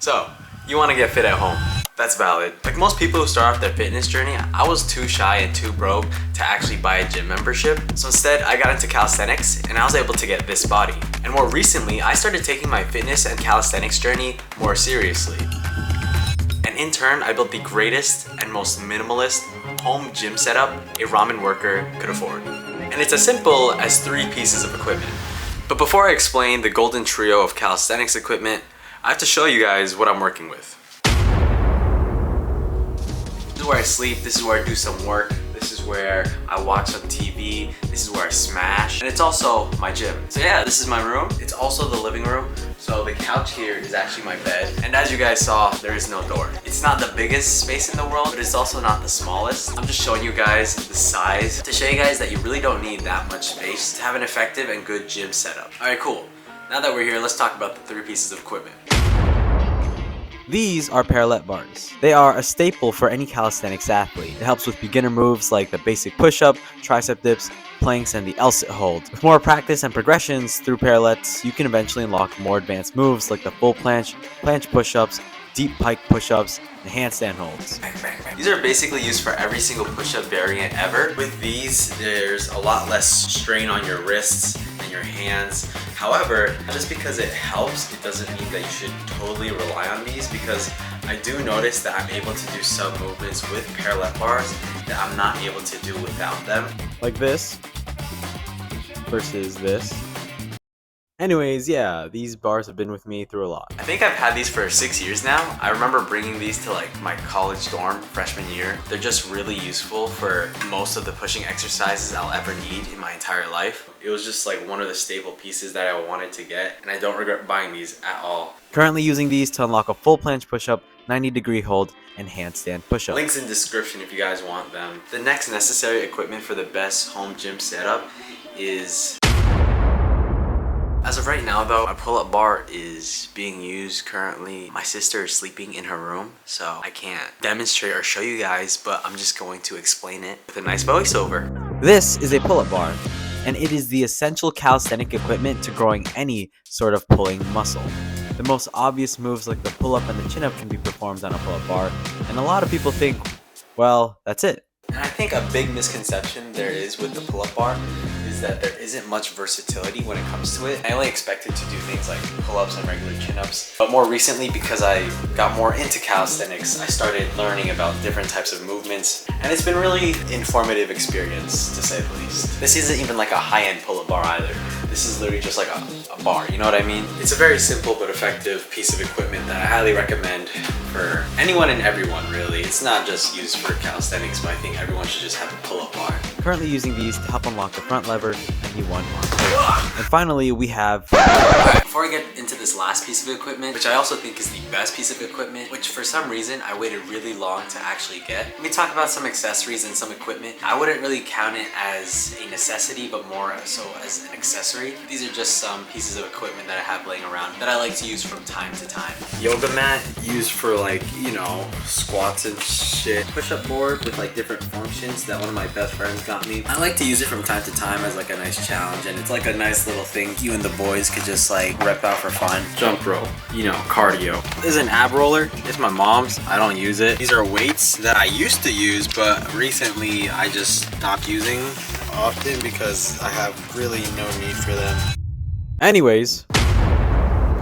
So, you want to get fit at home. That's valid. Like most people who start off their fitness journey, I was too shy and too broke to actually buy a gym membership. So instead, I got into calisthenics and I was able to get this body. And more recently, I started taking my fitness and calisthenics journey more seriously. And in turn, I built the greatest and most minimalist home gym setup a ramen worker could afford. And it's as simple as 3 pieces of equipment. But before I explain the golden trio of calisthenics equipment, I have to show you guys what I'm working with. This is where I sleep, this is where I do some work, this is where I watch some TV, this is where I smash, and it's also my gym. So yeah, this is my room. It's also the living room. So the couch here is actually my bed. And as you guys saw, there is no door. It's not the biggest space in the world, but it's also not the smallest. I'm just showing you guys the size to show you guys that you really don't need that much space to have an effective and good gym setup. All right, cool. Now that we're here, let's talk about the 3 pieces of equipment. These are Parallette Bars. They are a staple for any calisthenics athlete. It helps with beginner moves like the basic push-up, tricep dips, planks, and the L-sit hold. With more practice and progressions through Parallettes, you can eventually unlock more advanced moves like the full planche push-ups, deep pike push-ups, and handstand holds. These are basically used for every single push-up variant ever. With these, there's a lot less strain on your wrists and your hands. However, just because it helps, it doesn't mean that you should totally rely on these, because I do notice that I'm able to do some movements with Parallette bars that I'm not able to do without them. Like this versus this. Anyways, yeah, these bars have been with me through a lot. I think I've had these for 6 years now. I remember bringing these to like my college dorm freshman year. They're just really useful for most of the pushing exercises I'll ever need in my entire life. It was just like one of the staple pieces that I wanted to get, and I don't regret buying these at all. Currently using these to unlock a full planche push-up, 90-degree hold, and handstand push-up. Links in description if you guys want them. The next necessary equipment for the best home gym setup is... As of right now though, my pull-up bar is being used currently. My sister is sleeping in her room, so I can't demonstrate or show you guys, but I'm just going to explain it with a nice voiceover. This is a pull-up bar, and it is the essential calisthenic equipment to growing any sort of pulling muscle. The most obvious moves like the pull-up and the chin-up can be performed on a pull-up bar, and a lot of people think, well, that's it. And I think a big misconception there is with the pull-up bar is that there isn't much versatility when it comes to it. I only expected to do things like pull-ups and regular chin-ups. But more recently, because I got more into calisthenics, I started learning about different types of movements. And it's been really informative experience, to say the least. This isn't even like a high-end pull-up bar either. This is literally just like a bar, you know what I mean? It's a very simple but effective piece of equipment that I highly recommend for anyone and everyone, really. It's not just used for calisthenics, but I think everyone should just have a pull-up bar. Currently using these to help unlock the front lever and the one arm pull. And finally, we have... Before I get into this last piece of equipment, which I also think is the best piece of equipment, which for some reason I waited really long to actually get, let me talk about some accessories and some equipment. I wouldn't really count it as a necessity, but more so as an accessory. These are just some pieces of equipment that I have laying around that I like to use from time to time. Yoga mat used for like, you know, squats and shit. Push-up board with like different functions that one of my best friends got me. I like to use it from time to time as like a nice challenge, and it's like a nice little thing you and the boys could just like rep out for fun. Jump rope, you know, cardio. This is an ab roller. It's my mom's. I don't use it. These are weights that I used to use, but recently I just stopped using often because I have really no need for them. Anyways,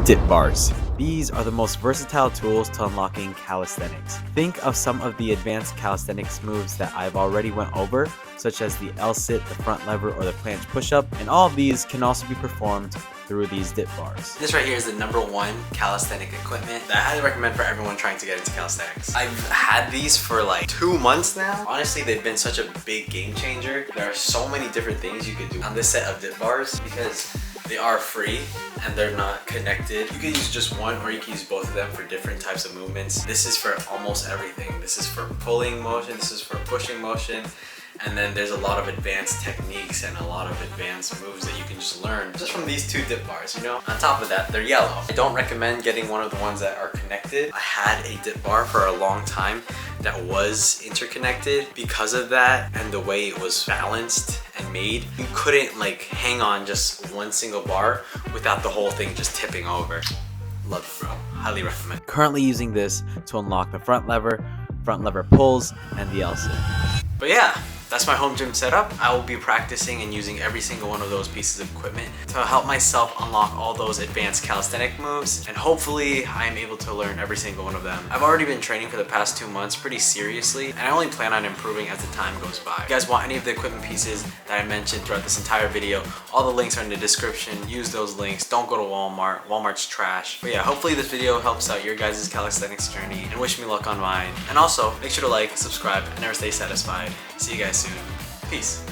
dip bars. These are the most versatile tools to unlocking calisthenics. Think of some of the advanced calisthenics moves that I've already went over, such as the L-sit, the front lever, or the planche push-up, and all of these can also be performed through these dip bars. This right here is the #1 calisthenic equipment that I highly recommend for everyone trying to get into calisthenics. I've had these for like 2 months now. Honestly, they've been such a big game changer. There are so many different things you could do on this set of dip bars because they are free and they're not connected. You can use just one or you can use both of them for different types of movements. This is for almost everything. This is for pulling motion, this is for pushing motion, and then there's a lot of advanced techniques and a lot of advanced moves that you can just learn just from these 2 dip bars, you know? On top of that, they're yellow. I don't recommend getting one of the ones that are connected. I had a dip bar for a long time that was interconnected. Because of that and the way it was balanced and made, you couldn't like hang on just one single bar without the whole thing just tipping over. Love it, bro. highly recommend. Currently using this to unlock the front lever pulls, and the L-sit. But yeah, that's my home gym setup. I will be practicing and using every single one of those pieces of equipment to help myself unlock all those advanced calisthenic moves, and hopefully I am able to learn every single one of them. I've already been training for the past 2 months pretty seriously, and I only plan on improving as the time goes by. If you guys want any of the equipment pieces that I mentioned throughout this entire video, all the links are in the description. Use those links. Don't go to Walmart. Walmart's trash. But yeah, hopefully this video helps out your guys' calisthenics journey, and wish me luck on mine. And also, make sure to like, subscribe, and never stay satisfied. See you guys soon. Peace.